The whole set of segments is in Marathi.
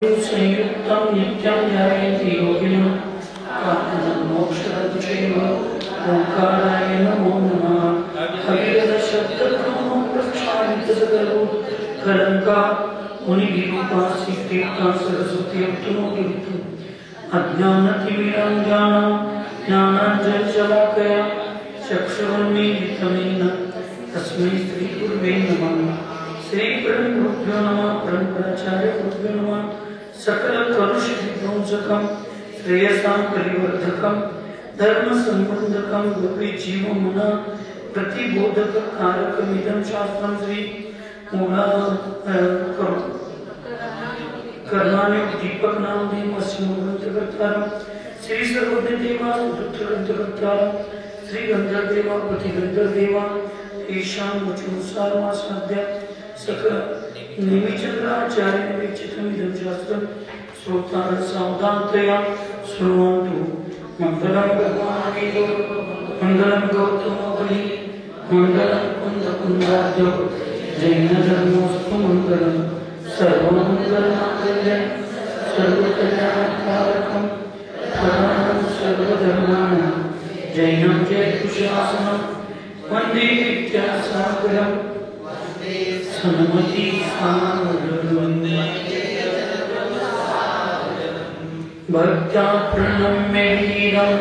संयुक्तं नित्यं ध्यायन्ति योगिनः कामं मोक्षदं चैव ओंकाराय नमो नमः। हरिहरशब्दब्रह्म प्रक्षालितसकलो कलंका मुनिभिरूपासीतीर्था सरस्वती अवतुनोतु अज्ञानतिमिराञ्जनं ज्ञानाञ्जनशलाकया चक्षुरुन्मीलितं तस्मै श्रीगुरुवे नमः। श्री परमगुरुभ्यो नमः। परमपराचार्यगुरुभ्यो नमः। सकल कलुषविध्वंसकं श्रेयसां परिवर्धकं धर्मसंबंधकं गोपीजीवमन प्रतिबोधककारकमिदं शास्त्रं श्री मूला कर्णालय दीपक नामधेयं ग्रंथकर्तारं श्री सर्वज्ञदेवा ग्रंथकर्तारं श्री गंधर्वदेवा प्रतिगंधर्वदेवा ईशान मुचुसारमासाद्य सकल निमिचंद्राचार्य विचित्रमिदं शास्त्रं श्रोतार सावधानतया शृण्वन्तु। मंगलं भगवान् मंगलं गौतमोऽपि मंगलं कुन्दकुन्दाद्यो जैनधर्मोऽस्तु मंगलं सर्वमङ्गलमाङ्गल्यं सर्वकल्याणकारकं शरणं सर्वधर्माणां जैनं जयकुशासनं वन्दे विद्यासागरं सन्मति सागरं भक्त्या प्रणम्य वीरं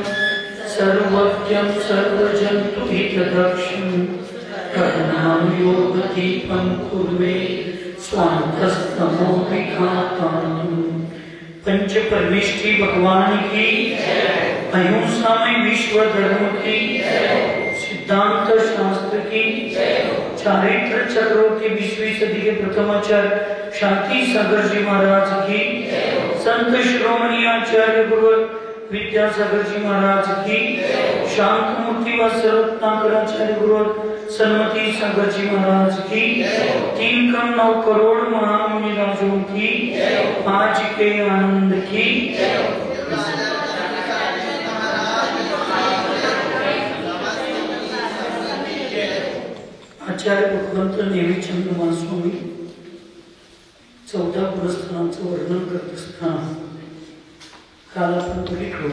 सर्वज्ञं सर्वजन्तुहितदक्षं करुणां योगदीपं कुर्वे स्वान्तस्तमोविघातान्। पंच परमेष्ठी भगवान की अहिंसामय विश्व धर्म की सिद्धांत शास्त्र की चारित्र चक्रों के 20वीं सदी के प्रथम आचार्य शांति सागर जी महाराज की संत श्रोमणी आचार्य गुरु विद्यासागर जी महाराज की शांत मूर्ति व सर्वरत्नाकराचार्य गुरु सन्मति सागर जी महाराज की 3.9 करोड़ महामुनि राजों की आज के आनंद की आचार्य भगवंत नेमिचंद महास्वामी 14 पुरस्कारांचं वर्णन करत असताना काल आपण बघितलो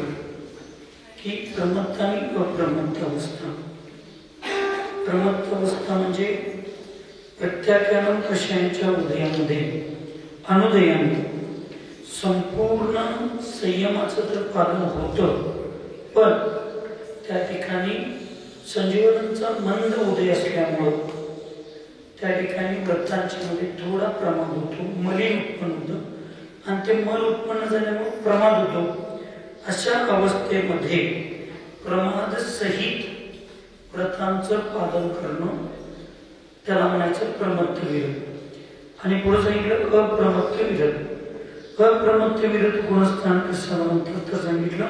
की प्रमत्त आणि अप्रमत्त अवस्था। प्रमत्त अवस्था म्हणजे प्रत्याख्यान कशांच्या उदयामध्ये अनुदयाने संपूर्ण संयमाचं तर पालन होतं, पण त्या ठिकाणी संजीवनांचा मंद उदय असल्यामुळं त्या ठिकाणी व्रतांच्यामध्ये थोडा प्रमाद होतो, मलिन उत्पन्न होतं आणि ते मल उत्पन्न झाल्यामुळे प्रमाद होतो। अशा अवस्थेमध्ये प्रमाद सहित व्रतांचं पालन करणं त्याला म्हणायचं प्रमत्त विरत। आणि पुढे सांगितलं अप्रमत्त विरत। अप्रमत्त विरत गुणस्थान कसं म्हणतात तर सांगितलं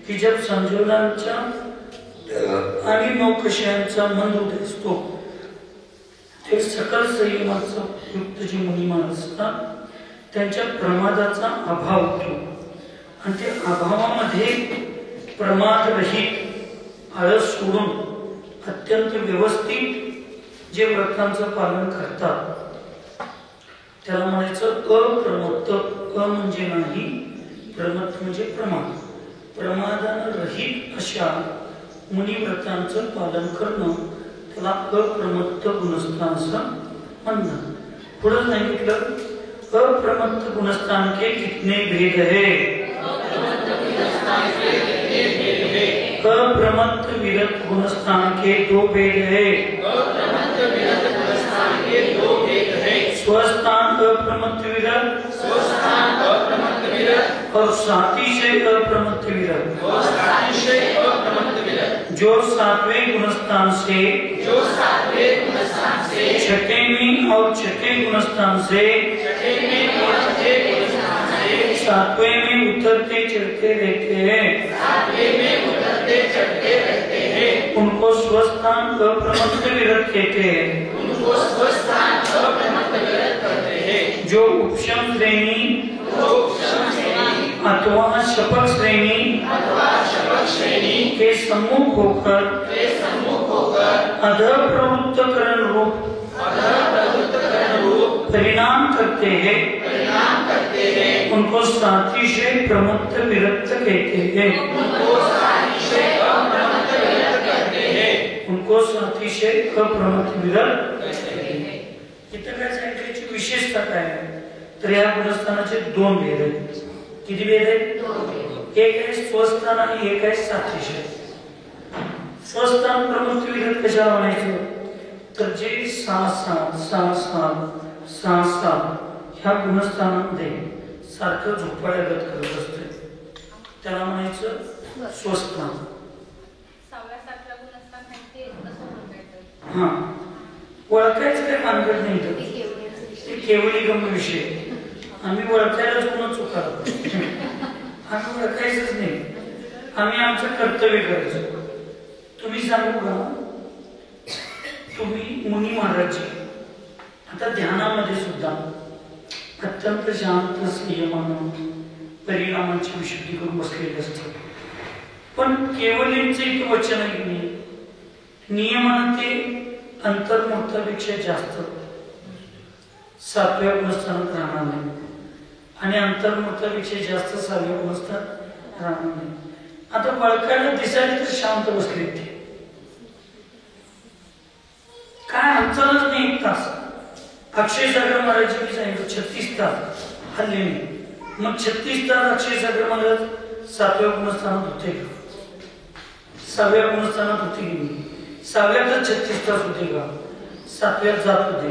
की जब संजीवनांच्या आणि नौकशांचा मंद उदय असतो ते सकल संयमाचा युक्त जे मुनिमान असतात त्यांच्या प्रमादाचा अभाव होतो आणि त्या अभावामध्ये प्रमाद रहित आळस सोडून अत्यंत व्यवस्थित जे व्रतांचं पालन करतात त्याला म्हणायचं अप्रमत्त। अ म्हणजे नाही, प्रमत्त म्हणजे प्रमाद। प्रमादानं रहित अशा मुनिव्रतांचं पालन करणं त्याला अप्रमत्त गुणस्थान असं म्हणतात। पुढे सांगितलं अप्रमत्त गुणस्थान के कितने भेद है। अप्रमत्त विरत गुणस्थान के 2 भेद है। स्वस्थान अप्रमत्त विरत और सातिशय अप्रमत्त विरत। जो 7वें गुणस्थान से छठे और छठे गुणस्थान से 7वें में उतरते चढ़ते रहते हैं उनको स्वस्थान अप्रमत्त विरत कहते हैं। जो उपशम श्रेणी अथवा शपथ श्रेणी के सम्मुख होकर अधः प्रवृत्तकरण रूप परिणाम करते हैं उनको सातिशय प्रमत्त विरक्त कहते हैं। उनको सातिशय अप्रमत्त विरक्त कहते हैं। इथं काय सांगितल्याची विशेषता काय आहे तर या गुणस्थानाचे दोन भेद आहेत। किती भेद आहेत? एक आहे स्वस्थान आणि एक आहे सातिशय। स्वस्थान प्रमत्त विरक्त कशाला म्हणायचं तर जे सा ह्या गुणस्थानामध्ये सारखं झोपाळ्यागत करत असते त्याला म्हणायचं स्वस्थान। हा ओळखायचं काय मानगड नाही ते केवळी गम विषय आम्ही ओळखायलाच कोण चुका आम्ही ओळखायचंच नाही आम्ही आमचं कर्तव्य करायचं। तुम्ही सांगू का तुम्ही मुनी महाराज आता ध्यानामध्ये सुद्धा अत्यंत शांत संयमानं परिणामांची विशुद्धी करून बसलेले असतात पण केवलींचे एक वचन आहे नाही नियमानं ते अंतर्मुक्तापेक्षा जास्त सातव्या गुणस्थानात राहणार नाही आणि अंतर्मुक्तापेक्षा जास्त सहाव्या गुणस्थानात राहणार नाही। आता बळकायला दिसायला तर शांत बसले ते काय अंतरच नाही एक तास अक्षय सागर महाराज मी सांगितलं 36 तास हल्ले नाही मग 36 तास अक्षय सागर महाराज सातव्या गुणस्थानात होते का सहाव्या गुणस्थानात होते की नाही सहाव्यातच 36 तास होते का सातव्यात जात होते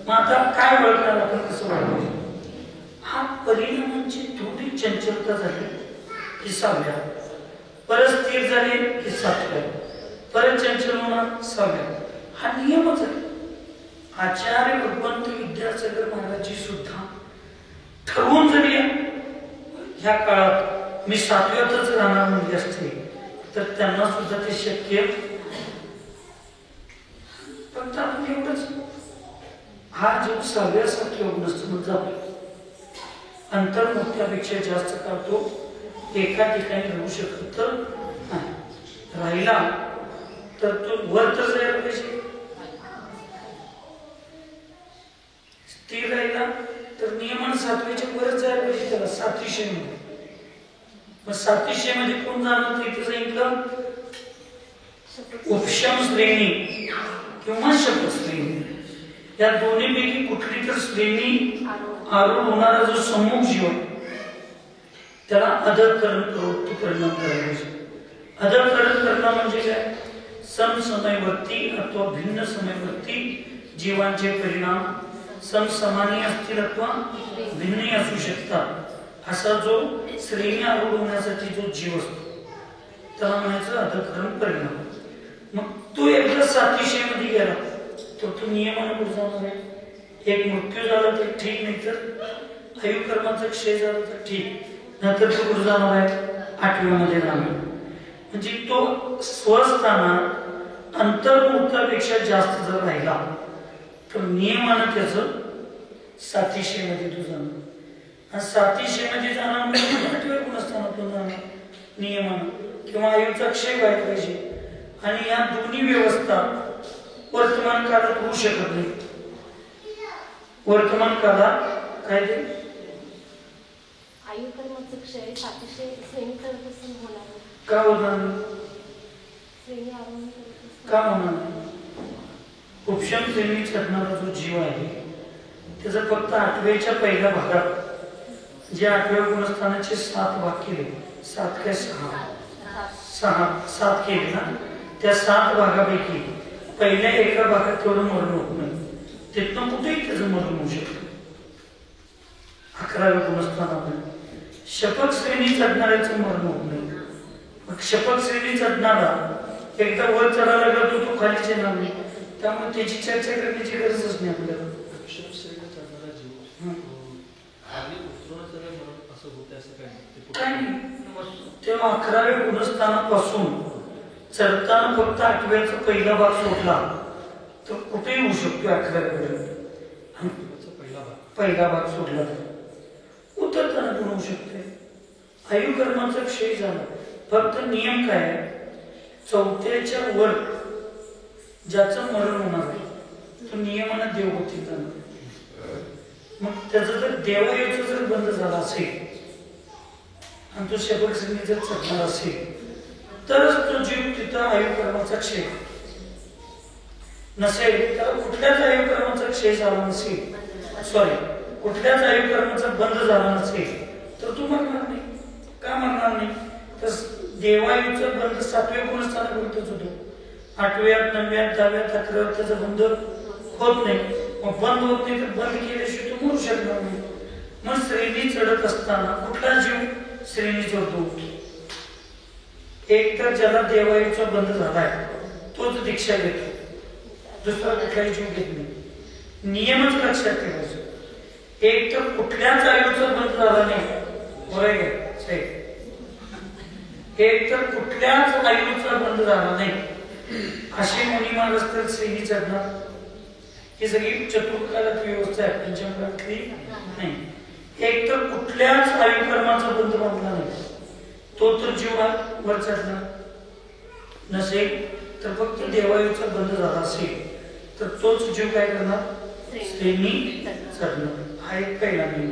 मग आता काय ओळखणार आपण कसं ओळखायचं हा परिणामांची थोडी चंचलता झाली की सहाव्या परत स्थिर झाले की सातव्या परत चंचल होणार सहाव्या हा नियमच आहे। आचार्य भगवंत विद्यासागर महाराजजी सुद्धा ठरवून जरी ह्या काळात मी सातव्यातच राहणार म्हणजे असते तर त्यांना सुद्धा ते शक्य फक्त आपण एवढंच हा जीव सहाव्या सातव्या गुणस्थानात जातो अंतर्मुक्तापेक्षा जास्त काळ तो एका ठिकाणी राहू शकत तर राहिला तर तो वर तर जायला पाहिजे स्थिर राहिला तर नियमन सातवीच्या वरच जायला पाहिजे त्याला सातिशय मध्ये मग सातिशय मध्ये कोण जाणार तर इथे सांगितलं उपशम श्रेणी किंवा शपथ श्रेणी या दोन्हीपैकी कुठली तर श्रेणी आरूढ होणारा जो सम्मुख जीव त्याला अधःकरण प्रवृत्ती परिणाम करायचे। अधःकरण करणं म्हणजे काय समसमयवर्ती अथवा भिन्न समयवर्ती जीवांचे परिणाम समसमानी असतील अथवा भिन्न असू शकतात असा जो श्रेणी आरूढ होण्यासाठी जो जीव असतो त्याला म्हणायचं अधःकरण परिणाम। मग तो एकदा सातिशय मध्ये गेला तर तो नियमाने पुढे जाणार आहे। एक मृत्यू झाला तर ठीक नाही तर आयुकर्माचा क्षय झाला तर ठीक नंतर तो पुढे जाणार आहे आठव्यामध्ये जाणार म्हणजे तो स्वस्थानात अंतर्मुक्तापेक्षा जास्त जर राहिला तर नियमानं त्याचं सातिशय मध्ये तो जाणार आणि सातिशय मध्ये जाणार म्हणजे आठव्या गुणस्थानातून जाणार नियमानं किंवा आयुचा क्षय व्हायला पाहिजे आणि या दोन्ही व्यवस्था वर्तमान काळात होऊ शकत नाही। वर्तमान काळात काय ते आयुकर्माचा क्षय सातिशय श्रेणी करतच होणार का होणार श्रेणी आरोहण का होणार उपशम श्रेणी चढणारा जो जीव आहे त्याचा फक्त आठव्याच्या पहिल्या भागात जे आठव्या गुणस्थानाचे 7 भाग केले 7 काय 7 केले ना त्या 7 भागापैकी पहिल्या एका भागात तेवढं मरण होत नाही तिथनं कुठेही त्याचं मरण होऊ शकतं। 11व्या गुणस्थानामध्ये शपथ श्रेणी चढणाऱ्याचं मरण होत नाही मग शपथ श्रेणी चढणारा एकदा वर चढायला लागला तो खालीच येणार नाही त्यामुळे त्याची चर्चा करण्याची गरजच नाही आपल्याला। तेव्हा 11व्या गुणस्थानापासून चढताना फक्त 8व्याचा पहिला भाग सोडला तर कुठेही होऊ शकतो 11व्यापर्यंत पहिला भाग सोडला तर उतरताना पण होऊ शकते। आयुकर्माचा क्षय झाला फक्त नियम काय आहे 4थ्याच्या वर ज्याचं मरण होणार आहे तो नियमानं देवगतीत जाणार मग त्याचं जर देवायुचं जर बंद झाला असेल आणि तो शेपट श्रेणी जर चढणार असेल तरच तो जीव तिथं आयुकर्माचा क्षय नसेल, त्याला कुठल्याच आयुकर्माचा क्षय झाला नसेल, कुठल्याच आयुकर्माचा बंद झाला नसेल तर तू मरणार नाही. का मरणार नाही? तर देवायुचं बंद 7व्या गुणस्थानापर्यंतच होतो. 8व्या 9व्या 10व्या 11व्या त्याचा बंद होत नाही. मग बंद होत नाही तर बंद केल्याशिवाय तू मरू शकणार नाही. मग श्रेणी चढत असताना कुठला जीव श्रेणी चढतो? एक तर ज्याला देवायुचा बंद झालाय तोच दीक्षा घेतो, दुसरा कुठलाही जीव घेत नाही. नियमच लक्षात ठेवायचा. एक तर कुठल्याच आयुचा बंद झाला नाही, एक तर कुठल्याच आयुचा बंद झाला नाही अशी मुनी महाराज तर श्रेणी चढणार. ही सगळी चतुर्कालात व्यवस्था आहे, पंचमकालातली नाही. एक तर कुठल्याच आयुकर्माचा बंद बांधला नाही, तो तर जीव वर चढणार नसेल. तर फक्त देवायुचा बंद झाला असेल तर तोच जीव काय करणार? श्रेणी चढणार. हा एक पहिला नियम.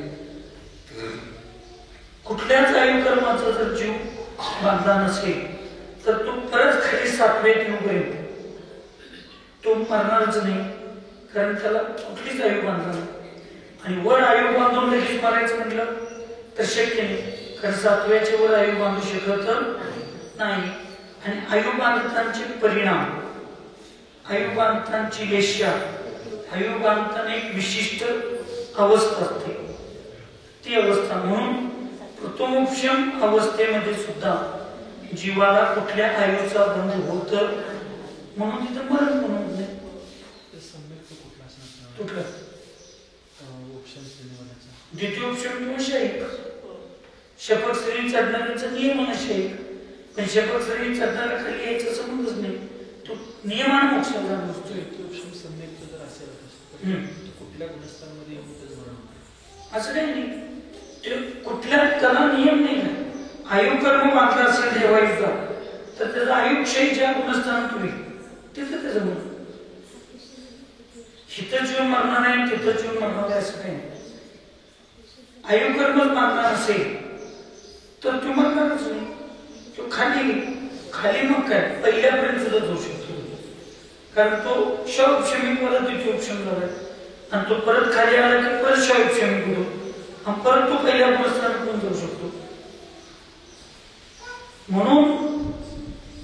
कुठल्याच आयुकर्माचा जर जीव बांधला नसेल तर तो परत खाली 7व्या येऊपर्यंत तो मरणारच नाही, कारण त्याला कुठलीच आयु बांधला नाही. आणि वर आयु बांधून लगेच मारायचं म्हटलं तर शक्य नाही, कारण 7व्याच्या वर आयु बांधू शकत नाही. आणि आयु बांधतांचे परिणाम, आयु बांधतांची लेशा, आयु बांधताना एक विशिष्ट अवस्था असते. ती अवस्था म्हणून प्रथमोपशम अवस्थेमध्ये सुद्धा जीवाला कुठल्या आयुचा बंध होत म्हणून तिथं मरण म्हणून नाही. द्वितीय उपशम किंवा शैक. शपथ श्रेणी चढणाऱ्याचा नियम शैक, पण शपथ श्रेणी चढणाऱ्या खाली यायचा संबंधच नाही. तो नियमाने मोक्षाला नसतो. असं काही नाही, ते कुठल्या त्याला नियम नाही. आयुकर्म बांधला असेल देवायुचा तर त्याचा आयुक्षय ज्या गुणस्थानात होईल तिथं त्याचं म्हणून हिथं जीवन मरणार आहे तिथं जीवन मरणार आहे असं काही नाही. आयुकर्मच बांधणार असेल तर तो मरणारच नाही. तो खाली खाली मग काय पहिल्यापर्यंत सुद्धा जाऊ शकतो, कारण तो शौपशमिक मला द्वितीय उपशम झालाय आणि तो परत खाली आला की परत शौपशमिक होतो आणि परत तो पहिल्या गुणस्थानात पण जाऊ शकतो. म्हणून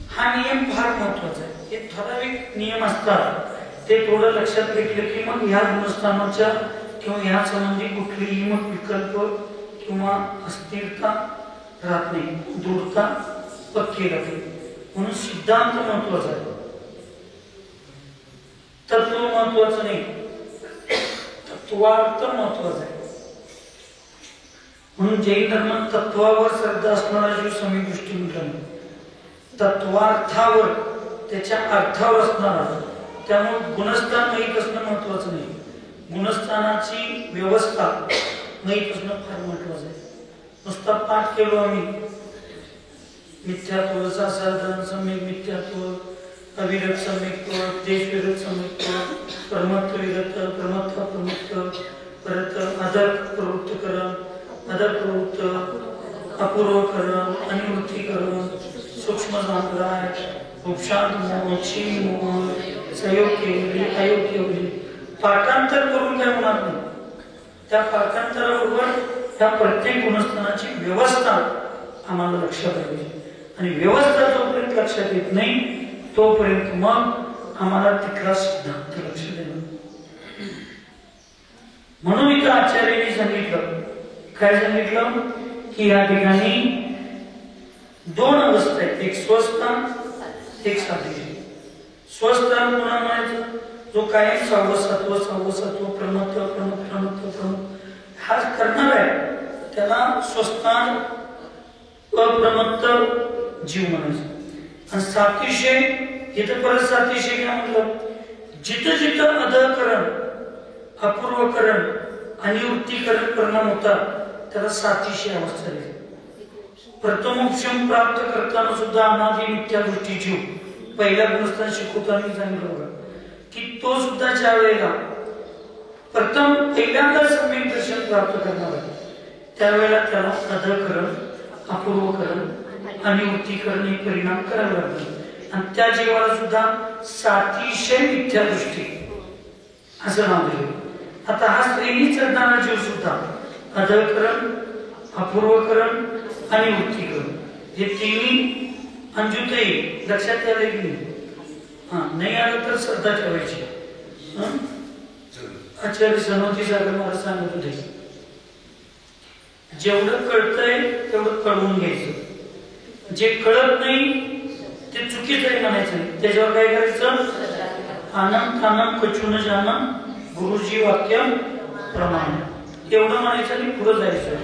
हा नियम फार महत्वाचा आहे. हे ठराविक नियम असतात, ते थोडं लक्षात घेतलं की मग ह्या गुणस्थानाच्या किंवा ह्या संबंधी कुठलीही मग विकल्प किंवा अस्थिरता राहत नाही, दृढता पक्की राहते. म्हणून सिद्धांत महत्वाचा आहे, तत्व महत्वाचं नाही, तत्वार्थ महत्वाचा आहे. म्हणून जैन धर्मात तत्वावर श्रद्धा असणारा जीव समीदृष्टी म्हटलं, तत्वार्थावर त्याच्या अर्थावर असणारा. त्यामुळे गुणस्थान माहीत असणं महत्वाचं नाही, गुणस्थानाची व्यवस्था माहीत असणं फार महत्वाचं आहे. नुसता पाठ केलो आम्ही मिथ्यात्व, साधारण सम्यक मिथ्यात्व, अविरत सम्यक्त्व, देशविरत सम्यक्त्व, परमत्व विरत, परमत्व प्रमुक्त, परत अदर्क प्रवृत्तकरण, अदर्क प्रवृत्त, अपूर्वकरण, अनिवृत्तीकरण, सूक्ष्म सांग्राय, उपशांत मोह, क्षीण मोह, सयोग्य अयोग्य पाठांतर करून काय होणार नाही. त्या पाठांतराबरोबर त्या प्रत्येक गुणस्थानाची व्यवस्था आम्हाला लक्षात आली. आणि व्यवस्था जोपर्यंत लक्षात येत नाही तोपर्यंत मग आम्हाला तिथला सिद्धांत लक्षात येणार. म्हणून इथं आचार्यांनी सांगितलं, काय सांगितलं की या ठिकाणी दोन अवस्था आहेत, एक स्वस्थान एक साधिष्ठान. स्वस्थान पुन्हा म्हणायचं जो कायम सहावसत्व प्रमत्व हा करणार आहे त्याला स्वस्थान अप्रमत्त जीव म्हणायचं. आणि सातिशय इथं परत सातिशय काय म्हटलं, जिथं जिथं अधकरण, अपूर्वकरण, अनिवृत्तीकरण परिणाम होतात त्याला सातिशय अवस्था आहे. प्रथमोपशम प्राप्त करताना सुद्धा अनादि मिथ्या दृष्टी जीव पहिल्या गुणस्थान शिकवताना सांगितलं बघा की तो सुद्धा ज्या वेळेला प्रथम पहिल्यांदा सम्यक दर्शन प्राप्त करणार आहे त्यावेळेला त्याला अधःकरण, अपूर्वकरण आणि वृत्तीकरण हे परिणाम करावे लागतात आणि त्या जीवाला सुद्धा सातिशय मिथ्या दृष्टी असं नाव दिले. आता हा स्त्रीनी चढणारा जीव सुद्धा अधःकरण, अपूर्वकरण आणि वृत्तीकरण हे तिन्ही अंजुतही लक्षात आले की नाही आलं तर श्रद्धा ठेवायची. आचार्य सनोती सागर मला सांगत होते जेवढं कळतंय तेवढं कळवून घ्यायचं, जे कळत नाही ते चुकीचं आहे म्हणायचं नाही, त्याच्यावर काय करायचं? आनंद आनंद कचून जाणं गुरुजी वाक्य प्रमाण एवढं म्हणायचं आणि पुढे जायचं.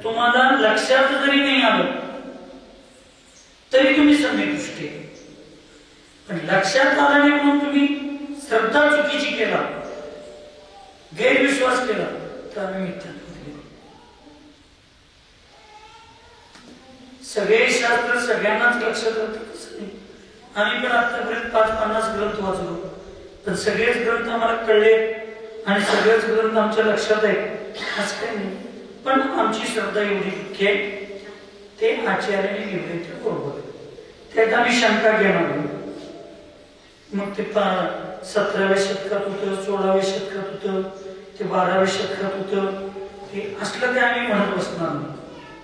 तुम्हाला लक्षात जरी नाही आलं तरी तुम्ही सम्यक दृष्टी, पण लक्षात आला नाही म्हणून तुम्ही श्रद्धा चुकीची केला, गैरविश्वास केला तर आम्ही मिथ्या. सगळे शास्त्र सगळ्यांनाच लक्षात राहतं. आम्ही पण आतापर्यंत 5-50 ग्रंथ वाचलो, पण सगळेच ग्रंथ आम्हाला कळले आणि सगळेच ग्रंथ आमच्या लक्षात आहेत असं काही नाही. पण आमची श्रद्धा एवढी मुख्य आहे, ते आचार्याने लिहिले ते बरोबर. त्यात आम्ही शंका घेणार नाही. मग ते 17व्या शतकात होतं, 16व्या शतकात होतं, ते 12व्या शतकात होतं, ते असलं ते आम्ही म्हणत बसणार नाही.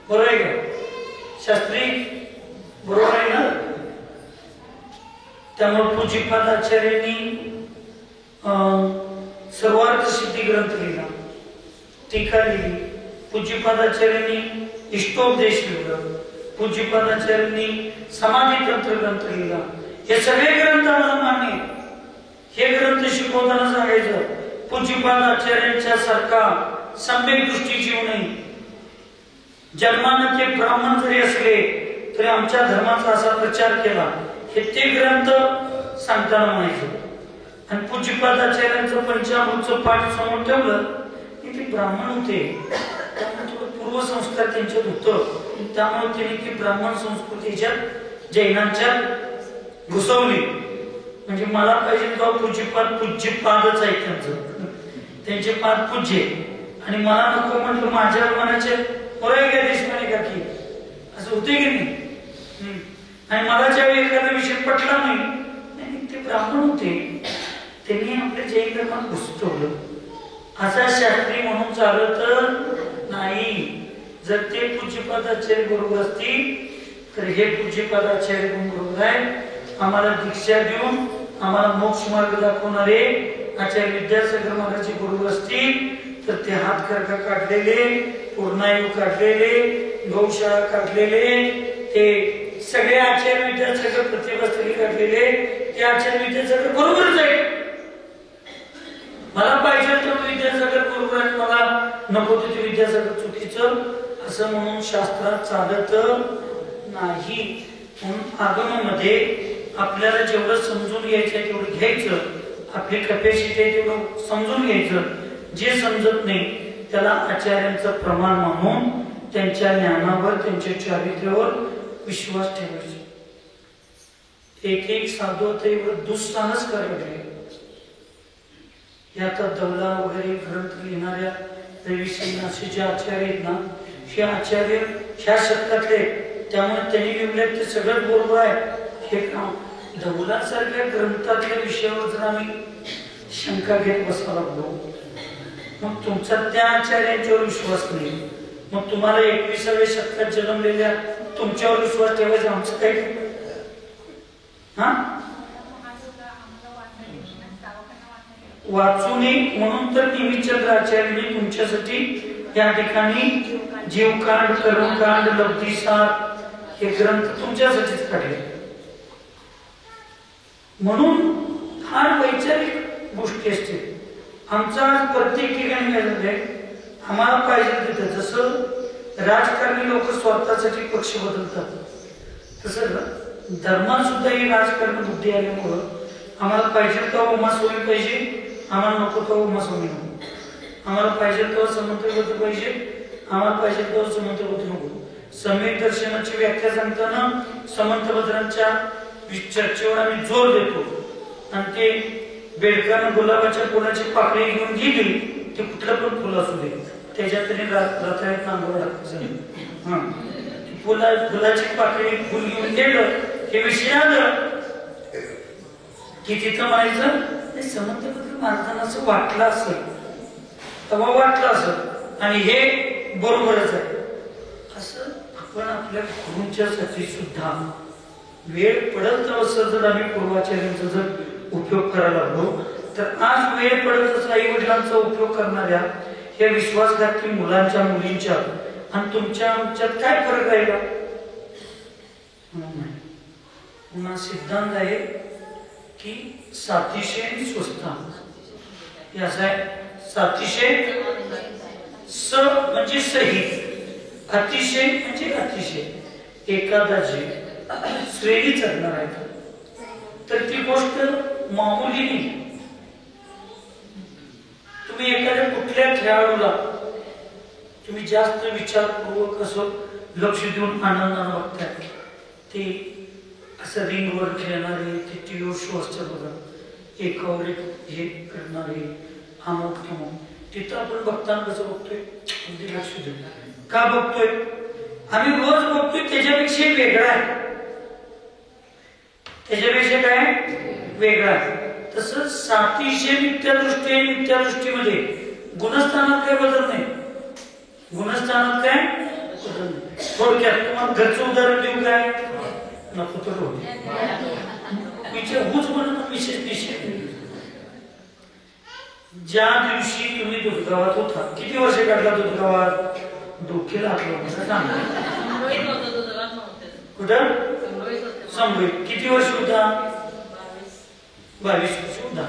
बरोबर आहे का शास्त्री? बरोबर आहे ना? त्यामुळे पूज्यपाद आचार्यांनी सर्वार्थ सिद्धी ग्रंथ लिहिला, टीका लिहिली, पूज्यपाद आचार्यांनी इष्टोपदेश लिहिला, पूज्यपाद आचार्यांनी समाधी तंत्र ग्रंथ लिहिला. हे सगळे ग्रंथ आम्हाला मान्य. हे ग्रंथ शिकवताना सांगायचं पूज्यपाद आचार्यांच्या सारखा सम्यक दृष्टी जीव नाही. जन्मानं ते ब्राह्मण जरी असले तरी आमच्या धर्माचा असा प्रचार केला, हे ते ग्रंथ सांगताना म्हणायचं. आणि पूज्यपाद आचार्यांचं पंचामृतचं पाठ समोर ठेवलं की ते ब्राह्मण होते, त्यामुळे थोडं पूर्वसंस्कार त्यांच्यात होतं, त्यामुळे त्यांनी ती ब्राह्मण संस्कृतीच्या जैनांच्यात घुसवली. म्हणजे मला पाहिजे तो पूज्यपादच आहे त्यांचे पाद पूज्य, आणि मला नको म्हटलं माझ्या मनाचे बरोबर देशमाने का की असं होते की नाही. आणि मला ज्यावेळी एखादा विषय पटला नाही, ते ब्राह्मण होते, त्यांनी आपल्या जैन धर्मात घुसवलं. असा शास्त्री म्हणून चालत नाही. जर ते पूज्यपादाचार्य बरोबर असतील तर हे पूज्यपादाचार्य बरोबर आहे. आम्हाला दीक्षा देऊन आम्हाला मोक्ष मार्ग दाखवणारे आचार्य विद्यासागर महाराज बरोबर असतील तर ते हातकरका काढलेले, पूर्णायू काढलेले, गौशाळा काढलेले, ते सगळे आचार्य विद्यासागर प्रतिभास्थळी काढलेले, ते आचार्य विद्यासागर बरोबरच आहे. मला पाहिजे तर विद्यासागर बरोबर आहे, मला नको ते विद्यासागर चुकीचं असं म्हणून शास्त्रात चालत नाही. म्हणून आगमामध्ये आपल्याला जेवढं समजून घ्यायचं तेवढं घ्यायचं, आपली कॅपॅसिटी आहे तेवढं समजून घ्यायचं. जे समजत नाही त्याला आचार्यांचं प्रमाण म्हणून त्यांच्या ज्ञानावर, त्यांच्या चारित्र्यावर विश्वास ठेवायचा. एक एक साधू आता एवढं दुस्साहस करायला आता दौला वगैरे ग्रंथ लिहिणाऱ्या रविसिंह जे आचार्य आहेत ना, हे आचार्य ह्या शतकातले, त्यामुळे त्यांनी लिहिलं ते सगळं बरोबर आहे. हे काम दौलासारख्या ग्रंथातल्या विषयावर जर आम्ही शंका घेत बसायला लागलो, मग तुमचा त्या आचार्यांच्यावर विश्वास नाही, मग तुम्हाला 21व्या शतकात जन्मलेल्या तुमच्यावर विश्वास ठेवायचा आमचं काही. हा वाचू नये म्हणून तर निमितचंद्र आचार्यांनी तुमच्यासाठी या ठिकाणी जीवकांड, कर्मकांड, लब्धीसार हे ग्रंथ तुमच्यासाठीच काढले. म्हणून फार वैचारिक गोष्टी असतील. आमचा प्रत्येक ठिकाणी काय झालंय, आम्हाला पाहिजे तिथं, जसं राजकारणी लोक स्वतःसाठी पक्ष बदलतात तसं धर्मात सुद्धा ही राजकारण बुद्धी आल्यामुळं आम्हाला पाहिजे तेव्हा उमास्वामी पाहिजे, आम्हाला नको तेव्हा उमास्वामी नको, आम्हाला पाहिजे तेव्हा समंत्रबद्ध पाहिजे, आम्हाला पाहिजे तेव्हा समंत्रबद्ध नको. सम्यक दर्शनाची व्याख्या सांगताना समंतबद्धांच्या चर्चेवर आम्ही जोर देतो, आणि ते बेडकानं गुलाबाच्या फुलाची पाकळी घेऊन गेली ते कुठलं पण फुल असू दे, त्याच्यात तरी रताळ्यात नांगोळा टाकायचं. फुलाची पाकळी फुल घेऊन गेलं हे विषय आलं की तिथं म्हणायचं समर्थबद्दल महाराजांना असं वाटलं असेल, तेव्हा वाटलं असेल आणि हे बरोबरच आहे असं आपण आपल्या गुरूंच्यासाठी सुद्धा वेळ पडत असं जर आम्ही पूर्वाचार्यांचा जर उपयोग करायला लागलो तर आज वेळ पडत असं आई वडिलांचा उपयोग करणाऱ्या या विश्वासघाती मुलांच्या मुलींच्या आणि तुमच्या आमच्यात काय फरक राहिला? पुन्हा सिद्धांत आहे की सातिशय आणि स्वस्ता हे असं आहे. सातिशय स म्हणजे सहित, अतिशय म्हणजे अतिशय, एखादाची श्रेणी चढणार आहे तर ती गोष्ट मामूली नाही. तुम्ही एखाद्या कुठल्या खेळाडूला तुम्ही जास्त विचारपूर्वक असं लक्ष देऊन आनंदाने बघताय, ते असं रिंगवर खेळणारे, ते टीव्हीवर शो असतात बघा, एकावर एक हे करणारे अमुक तमुक, तिथं आपण बघताना कसं बघतोय? अगदी लक्ष देऊ. का बघतोय? आम्ही रोज बघतोय त्याच्यापेक्षा वेगळा आहे, त्याच्यापेक्षा काय वेगळा आहे. तसंच सातिशय नित्यादृष्टी आणि नित्यादृष्टीमध्ये गुणस्थानात काय बदल नाही, गुणस्थानात काय बदल नाही. थोडक्यात तुम्हाला घरचं उदाहरण देऊ काय? नको तर विचार म्हणून विशेष ज्या दिवशी तुम्ही दुधगावात होता, किती वर्ष काढला दुधगावात? डोक्याला कुठं संभवित किती वर्ष होता? 22 वर्ष होता.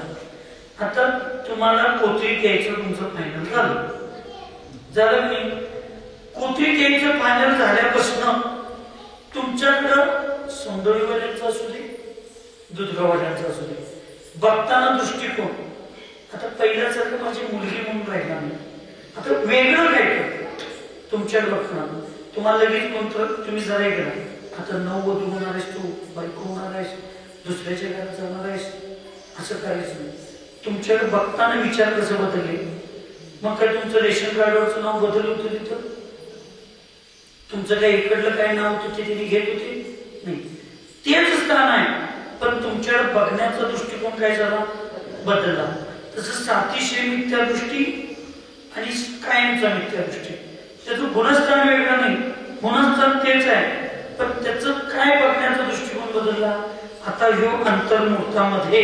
आता तुम्हाला कोथळी द्यायचं तुमचं फायनल झालं नाही. कोथळी द्यायचं फायनल झाल्यापासून तुमच्याकडं सोंदळीवाल्यांचा असू दे, दुधगावाल्यांचा असू दे, बघताना दृष्टिकोन आता पहिल्यासारखं माझी मुलगी म्हणून राहिला नाही, आता वेगळं राहिलं. तुमच्याकडे बघताना तुम्हाला लगेच कोणतं तुम्ही जरा गेला, आता नववधू होणार आहेस, तू बायको होणार आहेस, दुसऱ्याच्या घरात जाणार आहेस, असं करायचं नाही. तुमच्याकडे बघताना विचार कसं बदलले? मग काय तुमचं रेशन कार्डवरचं नाव बदल होतं तिथं? तुमचं काय इकडलं काय नाव होतं ते तिने घेत होते? नाही, तेच स्थान आहे, पण तुमच्याकडे बघण्याचा दृष्टिकोन काय झाला? बदलला. तसं सातिशय मिथ्या दृष्टी आणि कायमचा मिथ्या दृष्टी, त्याचं गुणस्थान वेगळं नाही, गुणस्थान तेच आहे, पण त्याचं काय बघण्याचा दृष्टिकोन बदलला. आता ह्यो अंतर्मुहूर्तामध्ये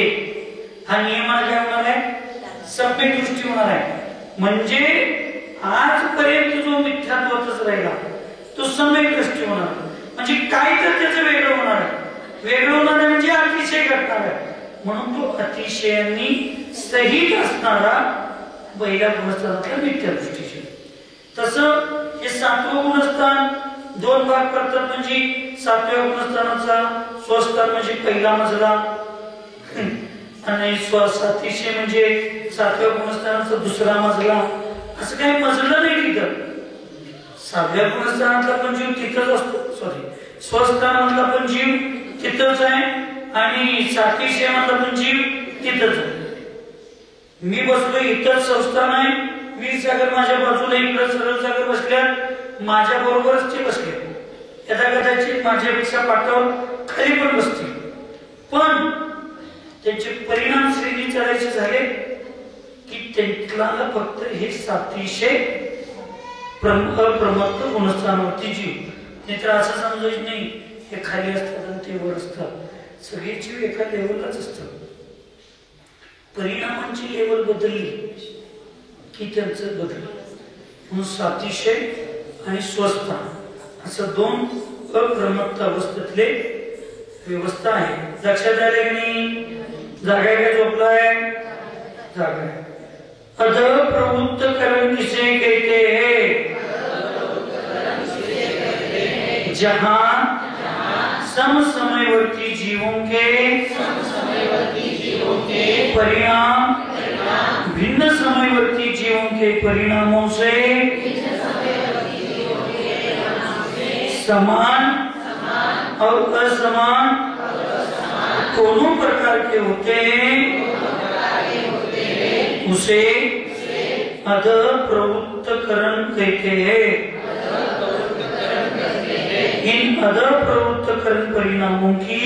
हा नियमाला काय होणार आहे? सम्यक दृष्टी होणार आहे. म्हणजे आजपर्यंत जो मिथ्यात्वाच राहिला तो सम्यक दृष्टी होणार, म्हणजे काय तर त्याचं वेगळं होणार आहे. वेगळं होणार आहे म्हणजे अतिशय घडणार आहे, म्हणून तो अतिशयांनी सहित असणारा पहिल्या गुणस्थानातला मिथ्या दृष्टीचे. तसं हे 7वं गुणस्थान 2 भाग करतात, म्हणजे 7व्या गुणस्थानाचा स्वस्थान म्हणजे पहिला मजला आणि सातिशय म्हणजे 7व्या गुणस्थानाचा दुसरा मजला. असं काही मजलं नाही तिथं. 7व्या गुणस्थानातला पण जीव तिथंच असतो, स्वस्थानातला पण जीव तिथंच आहे आणि सातिशय मधला पण जीव तिथंच आहे. मी बसलो इथंच संस्थान आहे, 20 जागर माझ्या बाजूला इकडं सरळ जागर बसल्या, माझ्या बरोबरच ते बसले, यदा कदाचित माझ्यापेक्षा पाठावर खाली पण बसतील, पण त्यांचे परिणाम श्रेणी चढायचे झाले की त्यांना फक्त हे सातिशय प्रमत्त गुणस्थानावरती जीव. नाहीतर असं समजायचं नाही हे खाली असतात आणि ते वर असतात, सगळे जीव एका लेवललाच असतात. परिणामांची लेवल बदलली की त्यांचं बदल. म्हणून सातिशय आणि स्वस्थान असं 2 अप्रमत्त अवस्थेतले व्यवस्था आहे. लक्षात आले की नाही? जागा काय झोपलाय? जागा. अध प्रवृत्त कर्म किसे कहते हैं? जहां समसमयवर्ती जीवों के परिणाम भिन्न समयवर्ती जीवों के परिणामों से समान और असमान दोनों प्रकार के होते हैं, उसे अध प्रवृत्त करण कहते हैं। इन अध प्रवृत्त करण परिणामों की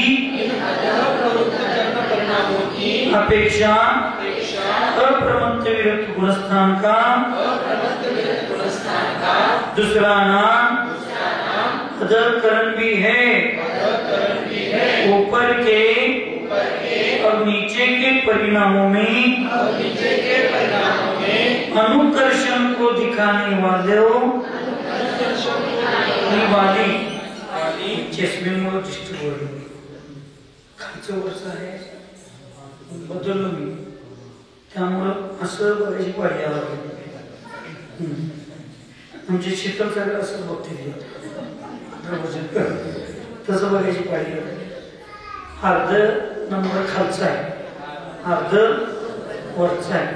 अपेक्षा अप्रमत्त विरक्त गुणस्थान का दूसरा नाम अधकरण भी है। ऊपर के और नीचे के परिणामों में अनुकर्षण को दिखाने वाली चष्मेमुळे दिष्ट खालचं वरचं आहे बदललो मी, त्यामुळं असं बघायची पाळी आली। म्हणजे शीतल सगळं असं बघते तसं बघायची पाळी आली। अर्ध नंबर खालचा आहे, अर्ध वरचा आहे,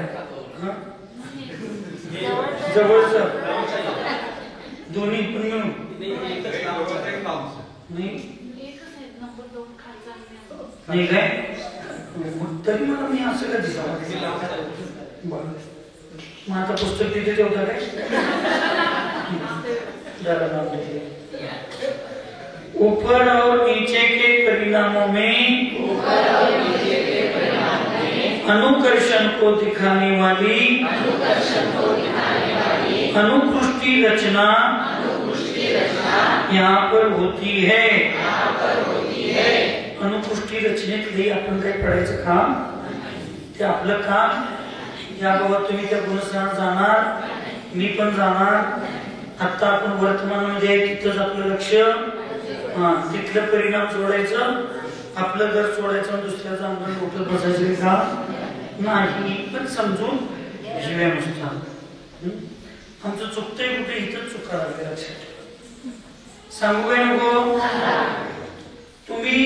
जवळचा दोन्ही पण मिळून नाही काय तरी मला मी असं का दिसला। मग आता पुस्तक तिथे ठेवता काय ऊपर और नीचे के परिणामों में अनुकर्षण को दिखाने वाली अनुकृष्टि रचना यहाँ पर होती है। अनुकृष्टि रचनेतले आपण काय पडायचं काम ते आपलं काम। या बाबत तुम्ही त्या गुणस्थानात जाणार, मी पण जाणार। आता आपण वर्तमानमध्ये तिथंच आपलं लक्ष, तिथलं परिणाम सोडायचं, आपलं घर सोडायचं, दुसऱ्याचं अंगण उठत बसायचं काम नाही। पण समजून जीव्या नुसता आमचं चुकतंय कुठे इथं चुका लागल्या लक्षात सांगू काय नको। तुम्ही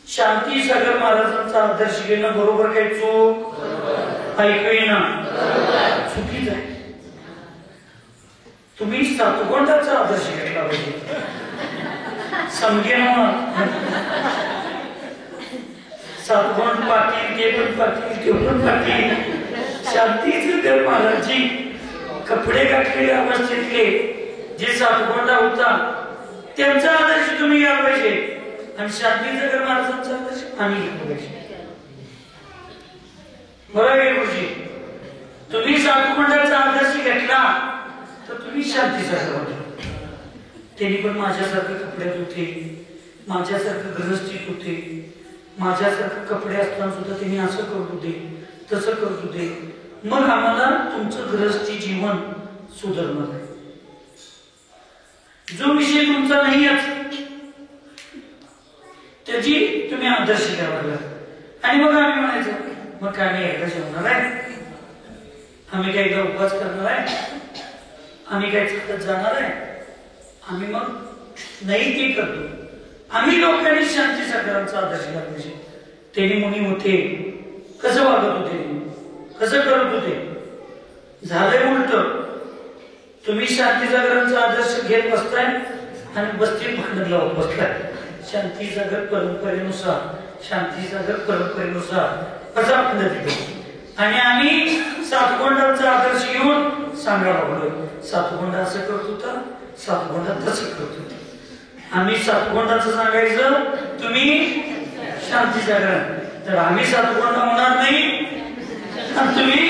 शांती सागर महाराजांचा आदर्श घेणं बरोबर काय चूक ऐकू ना चुकीच आहे। तुम्ही सातगोंडाचा आदर्श घेतला पाहिजे समजेन। सातगोंड पाटील ते पण पाटील ते पण पाटील शांतीचे तर महाराजची कपडे घातलेले अवस्थेतले जे सातगोंडा होता त्यांचा आदर्श तुम्ही घ्यायला पाहिजे आणि शांतीचं घर महाराजांचा आदर्श आम्ही घेतला पाहिजे। बरोबर आहे गुरुजी, तुम्ही सातगोंडाचा आदर्श घेतला तर तुम्ही शांतीचा घर होता। त्यांनी पण माझ्यासारखे कपड्यात होते, माझ्यासारखं गृहस्थीत होते, माझ्यासारखं कपडे असताना सुद्धा त्यांनी असं करत होते तसं करत होते। मग आम्हाला तुमचं गृहस्थी जीवन सुधारणार आहे। जो विषय तुमचा नाही त्याची तुम्ही आदर्श घ्यावा आणि मग आम्ही म्हणायचं मग काय नाही एकदा जेवणार आहे, आम्ही काय एकदा उपवास करणार आहे, आम्ही काय चालत जाणार आहे, आम्ही मग नाही ते करतो। आम्ही लोकांनी शांती सागरांचा आदर्श घ्यायला पाहिजे। त्यांनी मुनी होते कसं वागत होते, कसं करत होते, झालंय उलट। तुम्ही शांती सागरांचा आदर्श घेत बसताय आणि बसतील भांडण लावत बसताय। शांती सागर परंपरेनुसार, शांती सागर परंपरेनुसार असं आपलं तिथे आणि आम्ही सातगोंडांचा आदर्श घेऊन सांगायला लागलोय सातगोंडा असं करत होता, सातगोंडा तसं करत होता। आम्ही सातगोंडाचं सांगायचं, तुम्ही शांती सागर, तर आम्ही सातगोंडा होणार नाही आणि तुम्ही